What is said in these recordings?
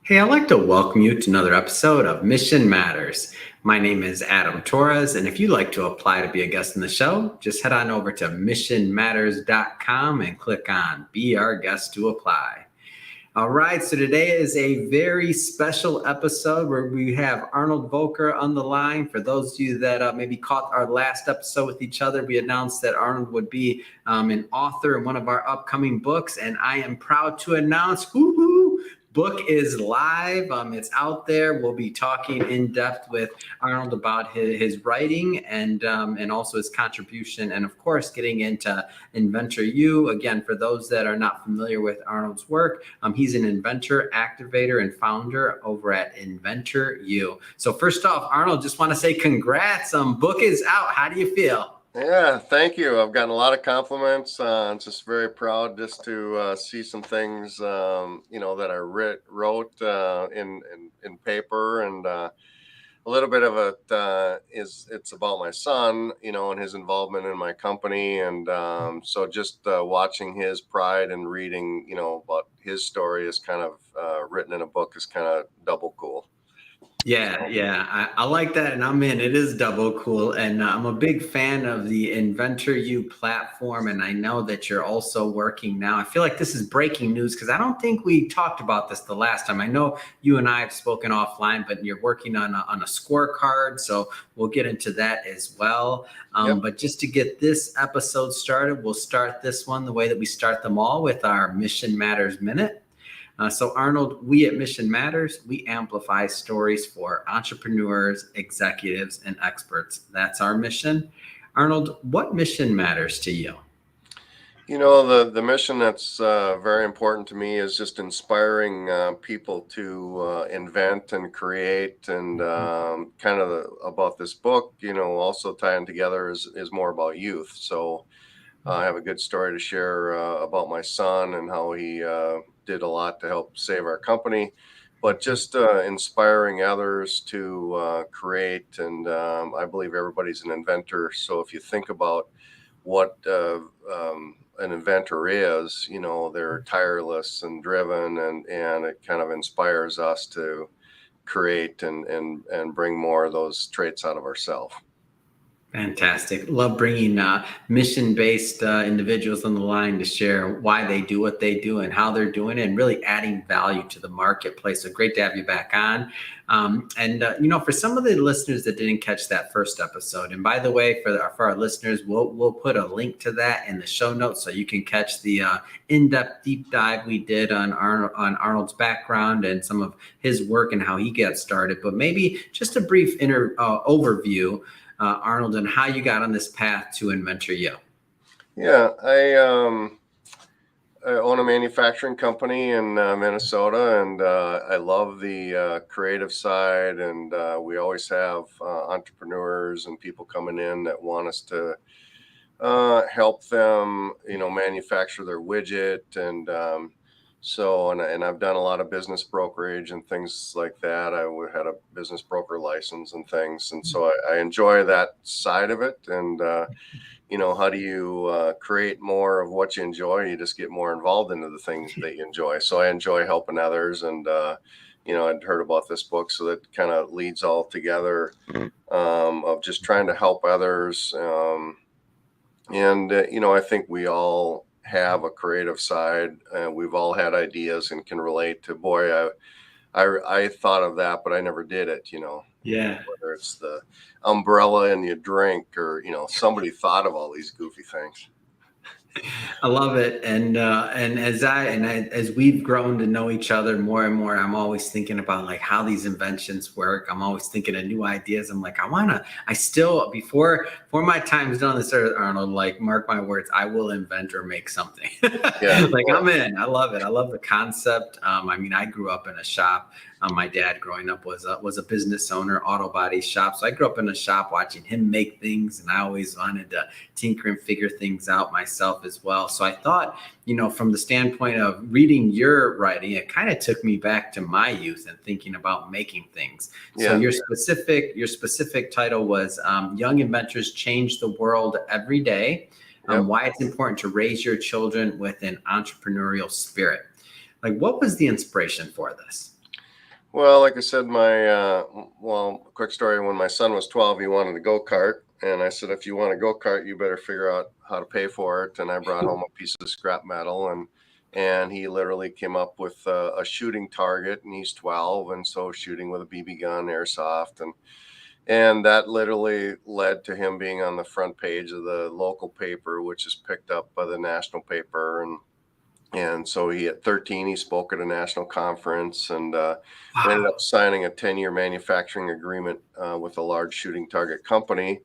Hey, I'd like to welcome you to another episode of Mission Matters. My name is Adam Torres, and if you'd like to apply to be a guest in the show, just head on over to missionmatters.com and click on Be Our Guest to apply. All right, so today is a very special episode where we have Arnold Volker on the line. For those of you that maybe caught our last episode with each other, we announced that Arnold would be an author in one of our upcoming books, and I am proud to announce, book is live. It's out there. We'll be talking in depth with Arnold about his writing and also his contribution, and of course, getting into Inventor U. Again, for those that are not familiar with Arnold's work, he's an inventor, activator, and founder over at Inventor U. So first off, Arnold, just want to say congrats. Book is out. How do you feel? Yeah, thank you. I've gotten a lot of compliments. I'm just very proud just to see some things, that I wrote in paper, and a little bit of it it's about my son, and his involvement in my company, and so just watching his pride and reading, about his story is kind of written in a book is kind of double cool. Yeah, I like that, and I'm in. It is double cool, and I'm a big fan of the Inventor U platform, and I know that you're also working now. I feel like this is breaking news because I don't think we talked about this the last time. I know you and I have spoken offline, but you're working on a scorecard, so we'll get into that as well. Yep. But just to get this episode started, we'll start this one the way that we start them all with our Mission Matters Minute. So Arnold, we at Mission Matters, we amplify stories for entrepreneurs, executives, and experts. That's our mission. Arnold, what mission matters to you? The mission that's very important to me is just inspiring people to invent and create, and kind of about this book, also tying together is more about youth. So I have a good story to share about my son and how he did a lot to help save our company, but just inspiring others to create. And I believe everybody's an inventor. So if you think about what an inventor is, they're tireless and driven, and it kind of inspires us to create and bring more of those traits out of ourselves. Fantastic. Love bringing mission-based individuals on the line to share why they do what they do and how they're doing it, and really adding value to the marketplace. So great to have you back on. For some of the listeners that didn't catch that first episode, and by the way, for our listeners, we'll put a link to that in the show notes so you can catch the in-depth deep dive we did on Arnold's background and some of his work and how he got started. But maybe just a brief overview, Arnold, and how you got on this path to Inventor U. Yeah, I own a manufacturing company in Minnesota, and I love the creative side. And we always have entrepreneurs and people coming in that want us to help them, manufacture their widget. And and I've done a lot of business brokerage and things like that. I had a business broker license and things. And so I enjoy that side of it. And, how do you create more of what you enjoy? You just get more involved into the things that you enjoy. So I enjoy helping others. And, I'd heard about this book, so that kind of leads all together of just trying to help others. I think we all have a creative side, and we've all had ideas and can relate to, boy, I thought of that, but I never did it, Yeah. whether it's the umbrella in your drink, or somebody thought of all these goofy things. I love it, and as we've grown to know each other more and more, I'm always thinking about like how these inventions work. I'm always thinking of new ideas. I'm like, before my time's done on this earth, Arnold, like, mark my words, I will invent or make something. Yeah, I'm in. I love it. I love the concept. I grew up in a shop. My dad growing up was a business owner, auto body shop. So I grew up in a shop watching him make things, and I always wanted to tinker and figure things out myself as well. So I thought, from the standpoint of reading your writing, it kind of took me back to my youth and thinking about making things. So your specific title was Young Inventors Change the World Every Day. Why it's important to raise your children with an entrepreneurial spirit. Like, what was the inspiration for this? Well, like I said, quick story. When my son was 12, he wanted a go-kart. And I said, if you want a go-kart, you better figure out how to pay for it. And I brought home a piece of scrap metal, and he literally came up with a shooting target, and he's 12. And so shooting with a BB gun, airsoft. And that literally led to him being on the front page of the local paper, which is picked up by the national paper. And so at 13, he spoke at a national conference, and we ended Wow. up signing a 10-year manufacturing agreement with a large shooting target company.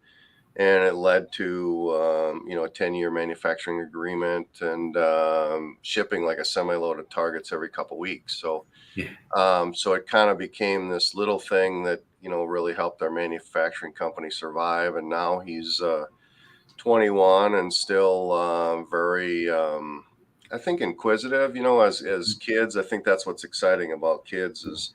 And it led to, a 10-year manufacturing agreement and shipping like a semi-load of targets every couple weeks. So, Yeah. so it kind of became this little thing that, really helped our manufacturing company survive. And now he's 21 and still very, I think, inquisitive. As kids, I think that's what's exciting about kids is,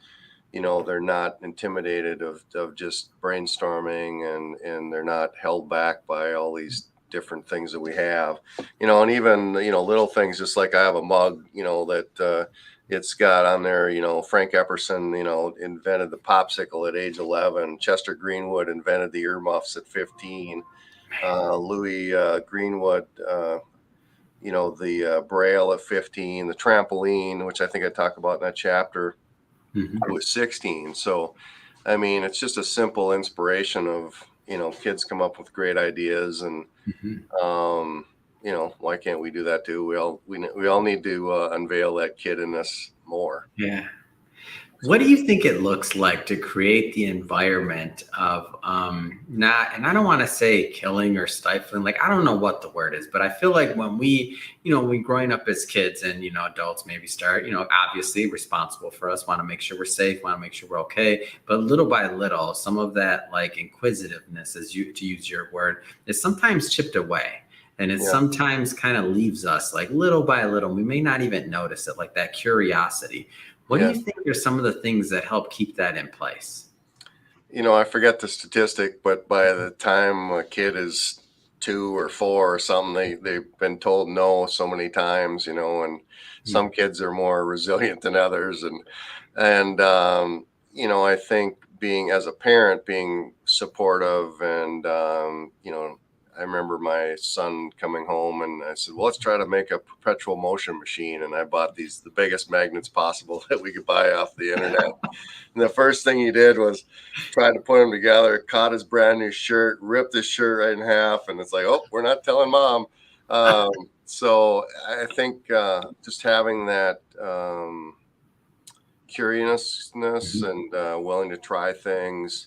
they're not intimidated of just brainstorming, and they're not held back by all these different things that we have, and even, little things, just like I have a mug, that it's got on there, Frank Epperson, invented the popsicle at age 11. Chester Greenwood invented the earmuffs at 15. Louis Greenwood, the braille at 15, the trampoline, which I think I talk about in that chapter, Mhm. was 16. So, I mean, it's just a simple inspiration of, kids come up with great ideas, and, Mhm. why can't we do that too? We all need to unveil that kid in us more. Yeah. What do you think it looks like to create the environment of not, and I don't want to say killing or stifling, like I don't know what the word is, but I feel like when we growing up as kids and adults maybe start, obviously responsible for us, want to make sure we're safe, want to make sure we're okay, but little by little, some of that like inquisitiveness, as you to use your word, is sometimes chipped away. And it Yeah. sometimes kind of leaves us like little by little. We may not even notice it, like that curiosity. What do Yeah. you think are some of the things that help keep that in place? I forget the statistic, but by the time a kid is 2 or 4 or something, they've been told no so many times, and some kids are more resilient than others. And I think being, as a parent, being supportive, and I remember my son coming home, and I said, well, let's try to make a perpetual motion machine. And I bought the biggest magnets possible that we could buy off the internet. And the first thing he did was try to put them together, caught his brand new shirt, ripped his shirt right in half. And it's like, oh, we're not telling mom. So I think just having that curiousness Mhm. and willing to try things,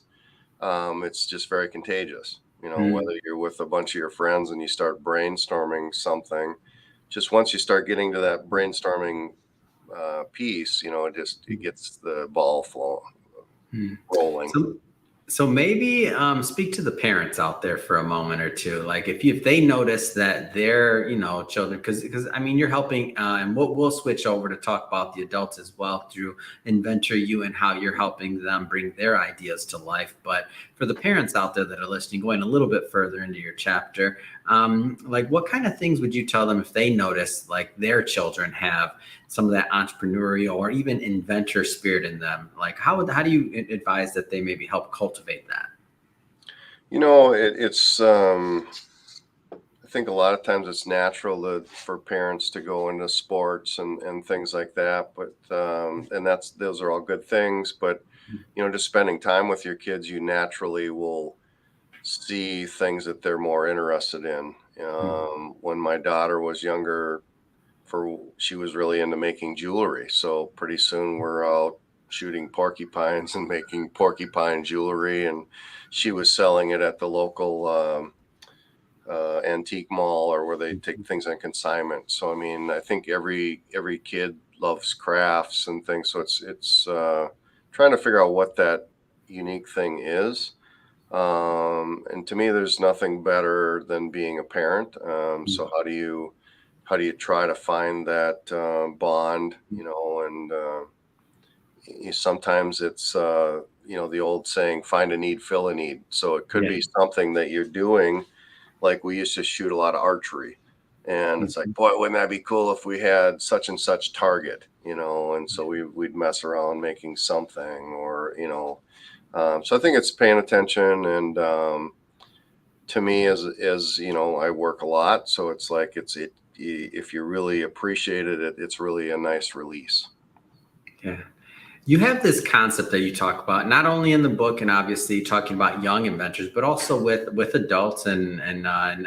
it's just very contagious. Mm. Whether you're with a bunch of your friends and you start brainstorming something, just once you start getting to that brainstorming piece, it gets the ball flow Mm. rolling. So, so maybe speak to the parents out there for a moment or two. Like if they notice that their children, because I mean you're helping, and we'll switch over to talk about the adults as well through Inventor You and how you're helping them bring their ideas to life. But for the parents out there that are listening, going a little bit further into your chapter, like what kind of things would you tell them if they notice like their children have some of that entrepreneurial or even inventor spirit in them? Like how do you advise that they maybe help cultivate that? It's I think a lot of times it's natural for parents to go into sports and things like that, but and those are all good things. But just spending time with your kids, you naturally will see things that they're more interested in. When my daughter was younger, she was really into making jewelry. So pretty soon we're out shooting porcupines and making porcupine jewelry, and she was selling it at the local antique mall, or where they take things on consignment. So I mean, I think every kid loves crafts and things. So it's trying to figure out what that unique thing is. And to me, there's nothing better than being a parent. So how do you try to find that bond, and sometimes it's the old saying, find a need, fill a need. So it could Yeah. be something that you're doing, like we used to shoot a lot of archery. And it's like, boy, wouldn't that be cool if we had such and such target, and so we'd mess around making something, or, so I think it's paying attention. And to me, as I work a lot, so it's like, if you really appreciated it, it's really a nice release. Yeah. You have this concept that you talk about not only in the book and obviously talking about young inventors, but also with adults and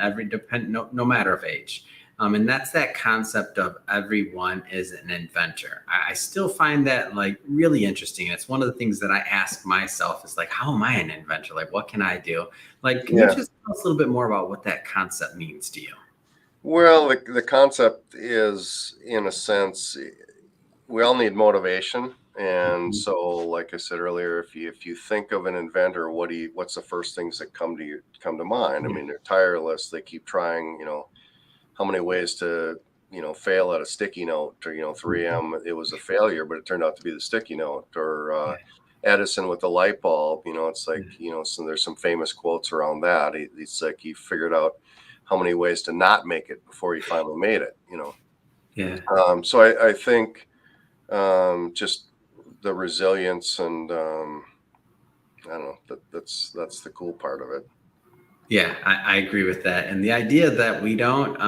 every no matter of age. And that's that concept of everyone is an inventor. I still find that like really interesting. It's one of the things that I ask myself is like, how am I an inventor? Like, what can I do? Like, can you Yeah. just tell us a little bit more about what that concept means to you? Well, the concept is, in a sense, we all need motivation. And Mhm. so, like I said earlier, if you think of an inventor, what's the first things that come to mind? I Yeah. mean, they're tireless. They keep trying, how many ways to, fail at a sticky note, or, Mhm. 3M, it was a failure, but it turned out to be the sticky note, or Yeah. Edison with the light bulb. It's like, Yeah. so there's some famous quotes around that. It's like he figured out how many ways to not make it before he finally made it. Yeah. So I think just the resilience, and I don't know, that's the cool part of it. Yeah, I agree with that. And the idea that we don't,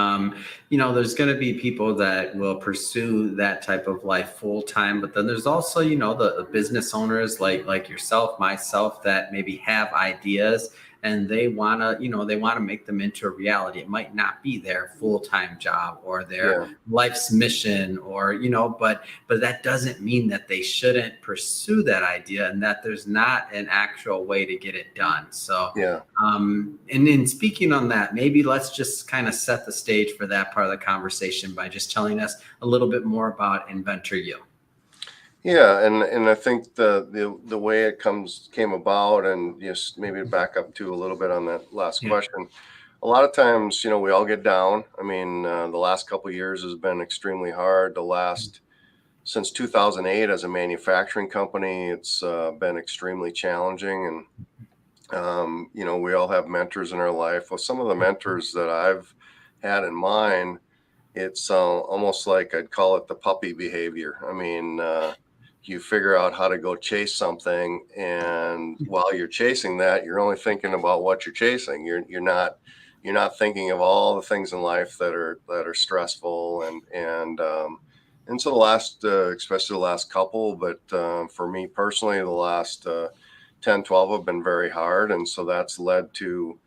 there's going to be people that will pursue that type of life full time, but then there's also, the business owners like yourself, myself, that maybe have ideas and they want to make them into a reality. It might not be their full time job or their Yeah, life's mission, or but that doesn't mean that they shouldn't pursue that idea and that there's not an actual way to get it done. So yeah. and in speaking on that, maybe let's just kind of set the stage for that part of the conversation by just telling us a little bit more about Inventor You. Yeah, and I think the way it came about, and just maybe to back up to a little bit on that last Yeah. question. A lot of times, we all get down. I mean, the last couple of years has been extremely hard. The last Since 2008, as a manufacturing company, it's been extremely challenging. And we all have mentors in our life. Well, some of the mentors that I've had in mind, it's almost like I'd call it the puppy behavior. I mean, you figure out how to go chase something, and while you're chasing that, you're only thinking about what you're chasing. You're not thinking of all the things in life that are stressful, and so the last, especially the last couple, but for me personally, the last 10, 12 have been very hard, and so that's led to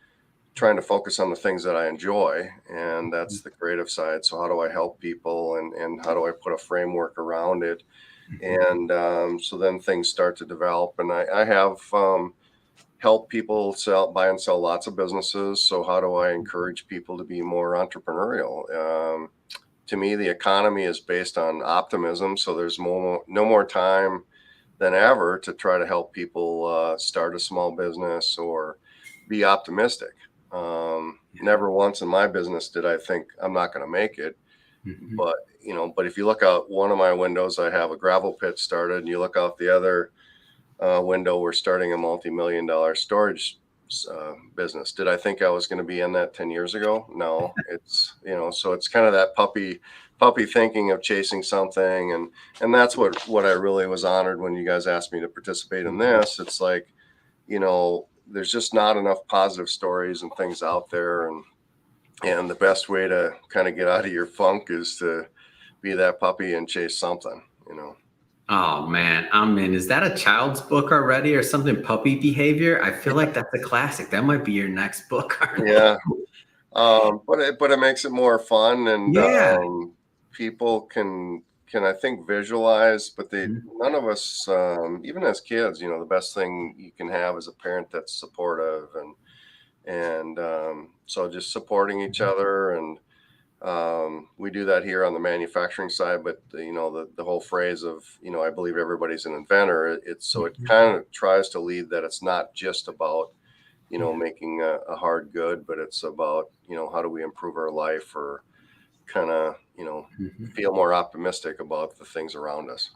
trying to focus on the things that I enjoy, and that's the creative side. So how do I help people, and how do I put a framework around it? Mhm. And so then things start to develop, and I have helped people buy and sell lots of businesses. So how do I encourage people to be more entrepreneurial? To me, the economy is based on optimism, so there's no more time than ever to try to help people start a small business or be optimistic. Never once in my business did I think I'm not going to make it. Mhm. But if you look out one of my windows, I have a gravel pit started, and you look out the other window, we're starting a multi-million-dollar storage business. Did I think I was going to be in that 10 years ago? No. So it's kind of that puppy thinking of chasing something, and that's what I really was honored when you guys asked me to participate in this. It's like, there's just not enough positive stories and things out there, and the best way to kind of get out of your funk is to be that puppy and chase something. Oh man, I'm in. Is that a child's book already or something? Puppy behavior? I feel like that's a classic. That might be your next book, Arnold. Yeah. But it makes it more fun, and Yeah. people can, I think, visualize. But Mhm. none of us, even as kids, the best thing you can have is a parent that's supportive, and so just supporting each other. And we do that here on the manufacturing side. But the whole phrase of, I believe everybody's an inventor. It Mhm. kind of tries to lead that it's not just about Yeah. making a hard good, but it's about, how do we improve our life, or kind of, Mhm. feel more optimistic about the things around us.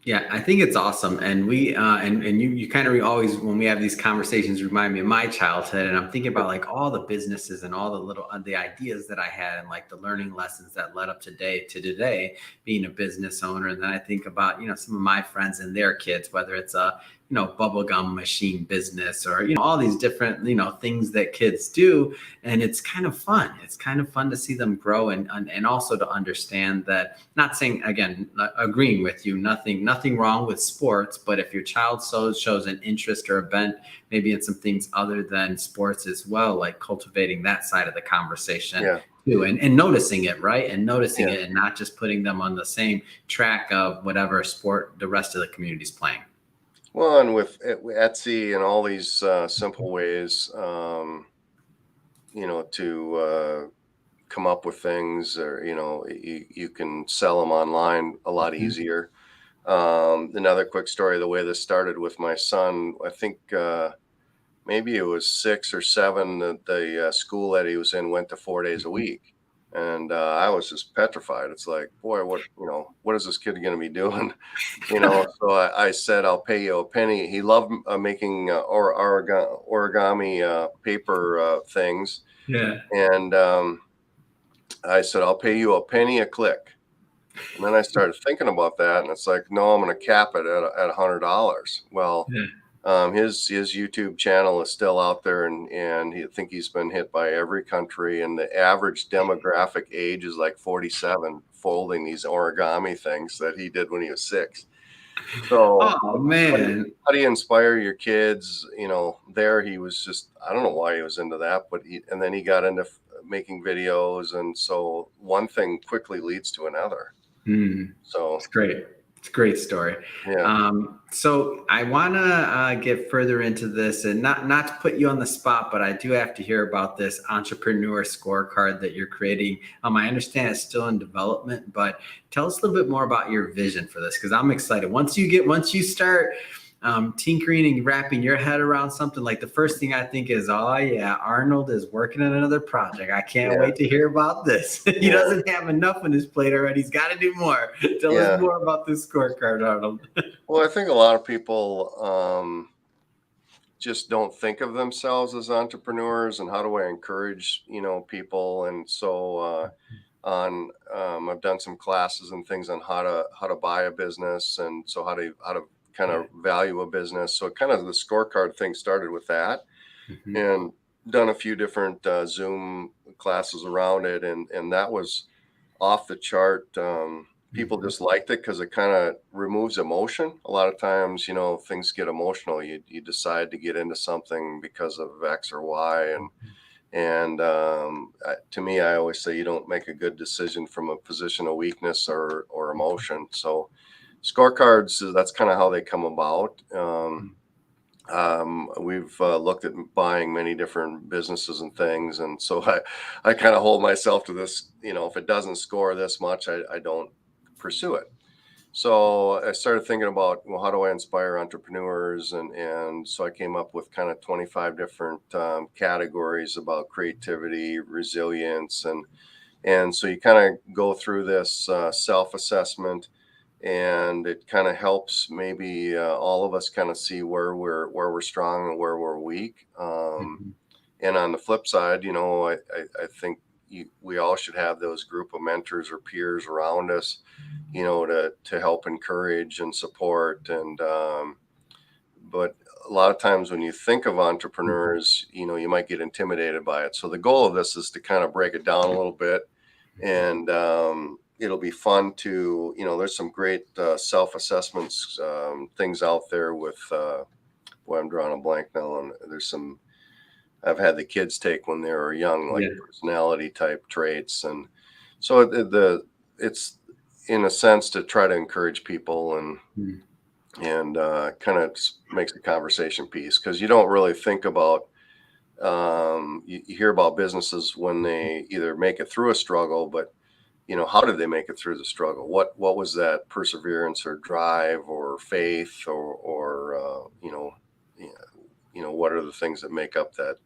Yeah, I think it's awesome, and we and you kind of always when we have these conversations remind me of my childhood, and I'm thinking about like all the businesses and all the little the ideas that I had and like the learning lessons that led up to today being a business owner, and then I think about some of my friends and their kids, whether it's a bubblegum machine business or all these different things that kids do, and it's kind of fun. It's kind of fun to see them grow and also to understand that. Not saying again, agreeing with you, nothing wrong with sports, but if your child shows an interest or a bent, maybe in some things other than sports as well, like cultivating that side of the conversation. Yeah. Too, and noticing it, right? And noticing Yeah. it and not just putting them on the same track of whatever sport the rest of the community's playing. Well, and with Etsy and all these simple ways, to come up with things, or you can sell them online a lot Mhm. easier. Another quick story: the way this started with my son, I think maybe it was 6 or 7. The school that he was in went to 4 days a Mhm. week, and I was just petrified. It's like, boy, what is this kid going to be doing? So I said, I'll pay you a penny. He loved making origami paper things. Yeah. And I said, I'll pay you a penny a click. And then I started thinking about that. And it's like, no, I'm going to cap it at $100. Well, Yeah. his YouTube channel is still out there, and I think he's been hit by every country. And the average demographic age is like 47, folding these origami things that he did when he was 6. So Oh how do you, man. how do you inspire your kids? There he was just, I don't know why he was into that, but and then he got into making videos. And so one thing quickly leads to another. Mm. So, It's great. It's a great story. yeah. So I want to get further into this, and not to put you on the spot, but I do have to hear about this entrepreneur scorecard that you're creating. I understand it's still in development, but tell us a little bit more about your vision for this, because I'm excited. Once you start tinkering and wrapping your head around something, like the first thing I think is, oh yeah, Arnold is working on another project. I can't Yeah. wait to hear about this. He Yeah. doesn't have enough on his plate already. He's got to do more. Tell us Yeah. more about this scorecard, Arnold. Well, I think a lot of people just don't think of themselves as entrepreneurs, and how do I encourage, people. And so I've done some classes and things on how to buy a business, and so how to kind Yeah. of value a business. So kind of the scorecard thing started with that, Mhm. and done a few different Zoom classes around it, and that was off the chart. People Mhm. just liked it because it kind of removes emotion. A lot of times, things get emotional. You decide to get into something because of X or Y, and to me, I always say you don't make a good decision from a position of weakness or emotion. So scorecards, that's kind of how they come about. We've looked at buying many different businesses and things, and so I kind of hold myself to this. If it doesn't score this much, I don't pursue it. So I started thinking about, well, how do I inspire entrepreneurs, and so I came up with kind of 25 different categories about creativity, resilience, and so you kind of go through this self-assessment, and it kind of helps maybe all of us kind of see where we're strong and where we're weak. Mhm. And on the flip side, I think we all should have those group of mentors or peers around us, to help encourage and support. And but a lot of times when you think of Mhm. entrepreneurs, you might get intimidated by it. So the goal of this is to kind of break it down a little bit, and it'll be fun to, there's some great self-assessments things out there with boy, I'm drawing a blank now, and there's some I've had the kids take when they were young, like Yeah. personality type traits. And so it's in a sense to try to encourage people, Mhm. and kind of makes the conversation piece, because you don't really think about, you hear about businesses when they either make it through a struggle, but how did they make it through the struggle? What was that perseverance or drive or faith, or yeah, what are the things that make up that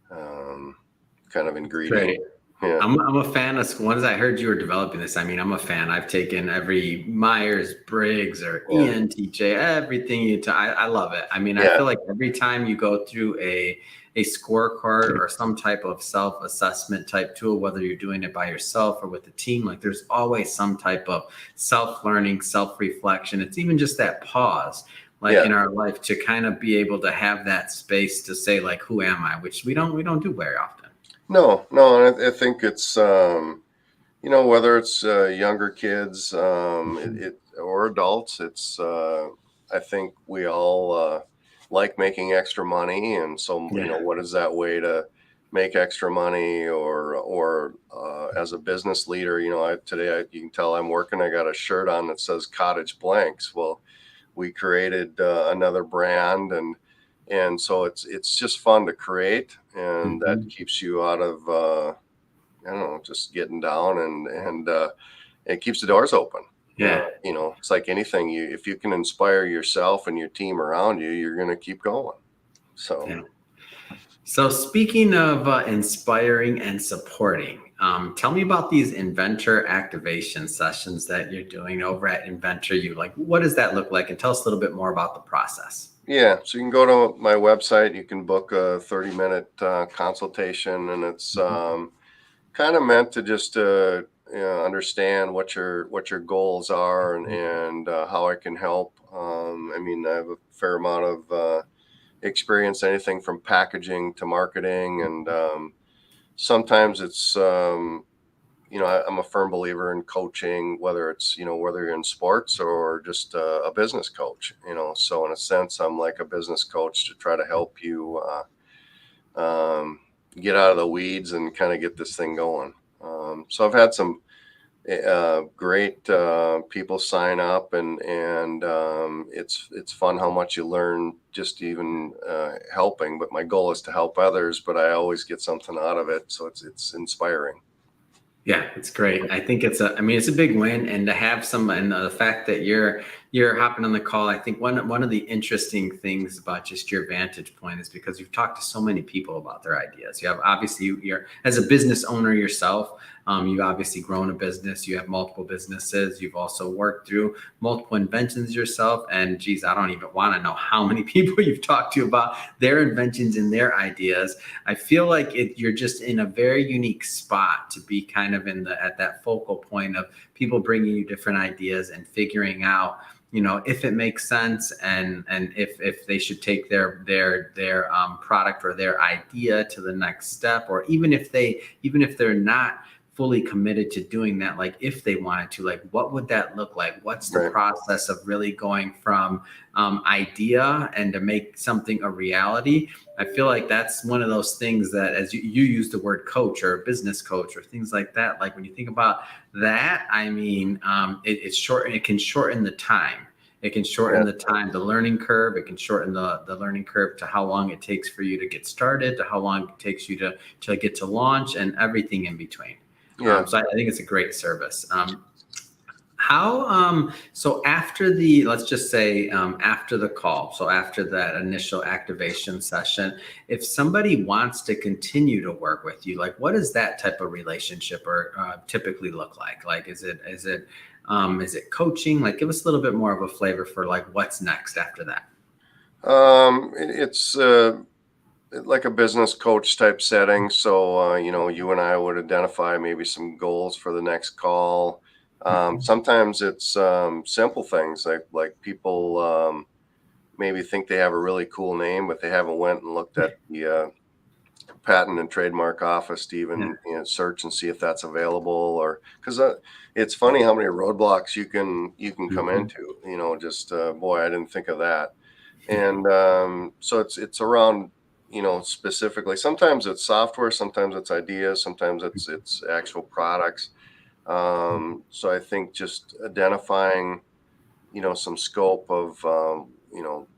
kind of ingredient? Great. Yeah. I'm a fan of ones. I heard you were developing this. I mean, I'm a fan. I've taken every Myers Briggs or Yeah. ENTJ, everything I love it. I mean, I Yeah. feel like every time you go through a scorecard or some type of self-assessment type tool, whether you're doing it by yourself or with a team, like there's always some type of self-learning, self-reflection. It's even just that pause, like Yeah. in our life, to kind of be able to have that space to say, like, who am I? Which we don't do very often. No, and I think it's, whether it's younger kids, or adults, it's, I think we all like making extra money. And so, Yeah. what is that way to make extra money? Or as a business leader, today you can tell I'm working, I got a shirt on that says Cottage Blanks. Well, we created another brand, and so it's just fun to create, and that Mhm. keeps you out of I don't know, just getting down, and it keeps the doors open. Yeah. It's like anything. If you can inspire yourself and your team around you, you're going to keep going. So Yeah. So speaking of inspiring and supporting, tell me about these Inventor activation sessions that you're doing over at Inventor. What does that look like? And tell us a little bit more about the process. yeah, so you can go to my website. You can book a 30-minute consultation, and it's Mhm. kind of meant to just understand what your goals are, and how I can help. I mean, I have a fair amount of experience, anything from packaging to marketing, and sometimes it's I'm a firm believer in coaching, whether you're in sports or just a business coach. So in a sense, I'm like a business coach to try to help you get out of the weeds and kind of get this thing going. So I've had some great people sign up, and it's fun how much you learn just even helping. But my goal is to help others, but I always get something out of it, so it's inspiring. Yeah, it's great. I think I mean, it's a big win, and to have some, and the fact that you're hopping on the call. I think one of the interesting things about just your vantage point is because you've talked to so many people about their ideas. You have obviously you're as a business owner yourself. You've obviously grown a business. You have multiple businesses. You've also worked through multiple inventions yourself. And geez, I don't even want to know how many people you've talked to about their inventions and their ideas. I feel like you're just in a very unique spot to be kind of at that focal point of people bringing you different ideas and figuring out, if it makes sense, and if they should take their product or their idea to the next step, or even if they're not fully committed to doing that, like if they wanted to, like what would that look like? What's the Right. process of really going from idea and to make something a reality? I feel like that's one of those things that, as you use the word coach or business coach or things like that, like when you think about that, I mean, it's short. It can shorten the time. It can shorten Yeah. the time, the learning curve. It can shorten the learning curve to how long it takes for you to get started, to how long it takes you to get to launch, and everything in between. Yeah. So I think it's a great service. So after the, let's just say, after the call, so after that initial activation session, if somebody wants to continue to work with you, like what does that type of relationship or typically look like? Like, is it coaching? Like, give us a little bit more of a flavor for like what's next after that. It's like a business coach type setting. So, you and I would identify maybe some goals for the next call. Mhm. Sometimes it's simple things like people maybe think they have a really cool name, but they haven't went and looked at the patent and trademark office to Yeah. even search and see if that's available. Or because it's funny how many roadblocks you can come Mhm. into. Just boy, I didn't think of that. And so it's around, specifically. Sometimes it's software, sometimes it's ideas, sometimes it's actual products. So I think just identifying, some scope of,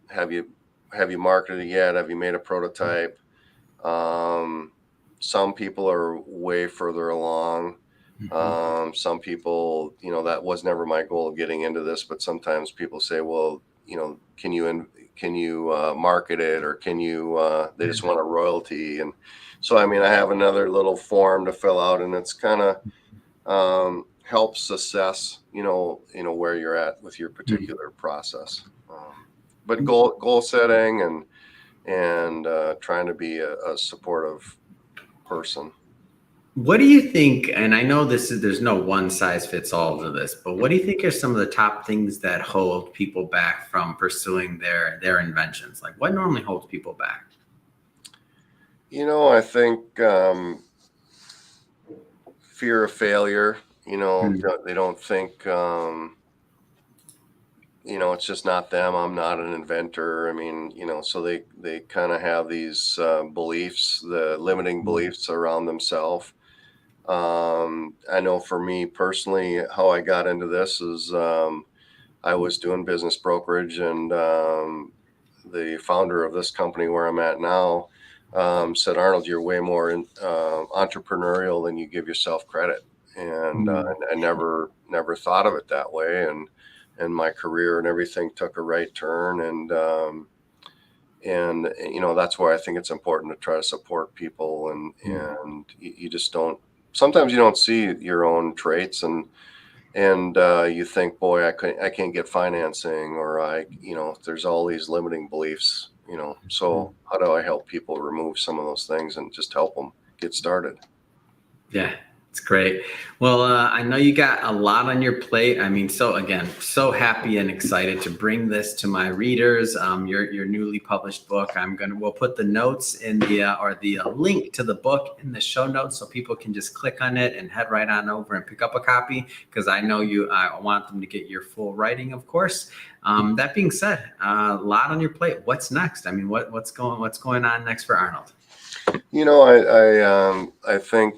have you marketed it yet? Have you made a prototype? Um, some people are way further along. Mhm. Some people, that was never my goal of getting into this, but sometimes people say, well, can you market it, or can you they just want a royalty. And so I mean, I have another little form to fill out, and it's kind of helps assess where you're at with your particular process. But goal setting and trying to be a supportive person. What do you think, and I know there's no one size fits all to this, but what do you think are some of the top things that hold people back from pursuing their inventions? Like, what normally holds people back? I think fear of failure. They don't think it's just not them. I'm not an inventor. I mean, so they kind of have these beliefs, the limiting beliefs around themselves. I know for me personally, how I got into this is I was doing business brokerage, and the founder of this company where I'm at now said, "Arnold, you're way more entrepreneurial than you give yourself credit." And I never thought of it that way. And my career and everything took a right turn. And that's why I think it's important to try to support people. And you just don't. Sometimes you don't see your own traits, and you think, boy, I can't get financing, or there's all these limiting beliefs. So how do I help people remove some of those things and just help them get started? Yeah, it's great. Well, I know you got a lot on your plate. I mean, so so happy and excited to bring this to my readers. Your newly published book. We'll put the notes in the link to the book in the show notes, so people can just click on it and head right on over and pick up a copy, because I know I want them to get your full writing, of course. That being said, a lot on your plate. What's next? I mean, what's going on next for Arnold? I think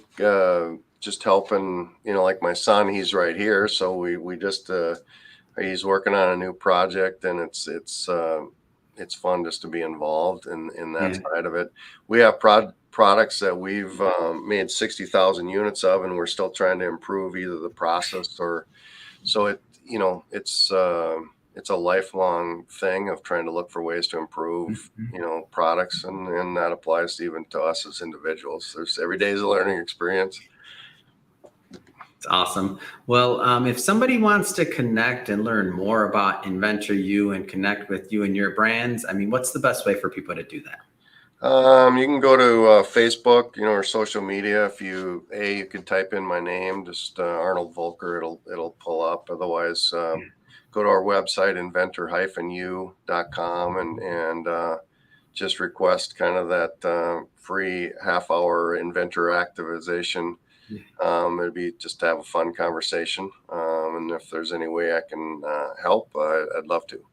just helping, like my son, he's right here. So we just he's working on a new project, and it's fun just to be involved in that side of it. We have products that we've made 60,000 units of, and we're still trying to improve either the process or so it's a lifelong thing of trying to look for ways to improve, products, and that applies even to us as individuals. Every day is a learning experience. It's awesome. Well, if somebody wants to connect and learn more about Inventor U and connect with you and your brands, I mean, what's the best way for people to do that? You can go to Facebook, or social media. If you can type in my name, just Arnold Volker, it'll pull up. Otherwise, go to our website, inventor-u.com, and just request kind of that free half-hour inventor activization. It'd be just to have a fun conversation. And if there's any way I can help, I'd love to.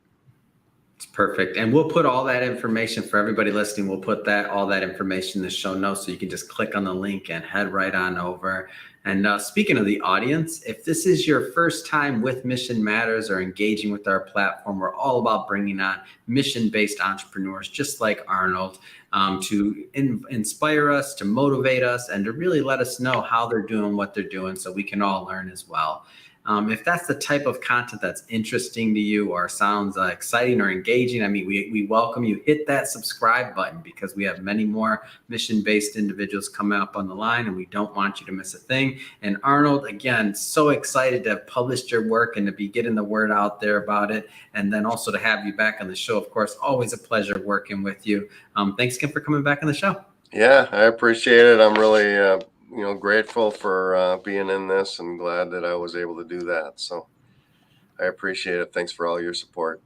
It's perfect. And we'll put all that information for everybody listening. We'll put all that information in the show notes, so you can just click on the link and head right on over. And speaking of the audience, if this is your first time with Mission Matters or engaging with our platform, we're all about bringing on mission-based entrepreneurs just like Arnold, to inspire us, to motivate us, and to really let us know how they're doing what they're doing, so we can all learn as well. If that's the type of content that's interesting to you or sounds exciting or engaging, I mean, we welcome you. Hit that subscribe button, because we have many more mission-based individuals coming up on the line, and we don't want you to miss a thing. And Arnold, again, so excited to have published your work and to be getting the word out there about it. And then also to have you back on the show, of course. Always a pleasure working with you. Thanks again for coming back on the show. Yeah, I appreciate it. I'm really grateful for being in this, and glad that I was able to do that. So I appreciate it. Thanks for all your support.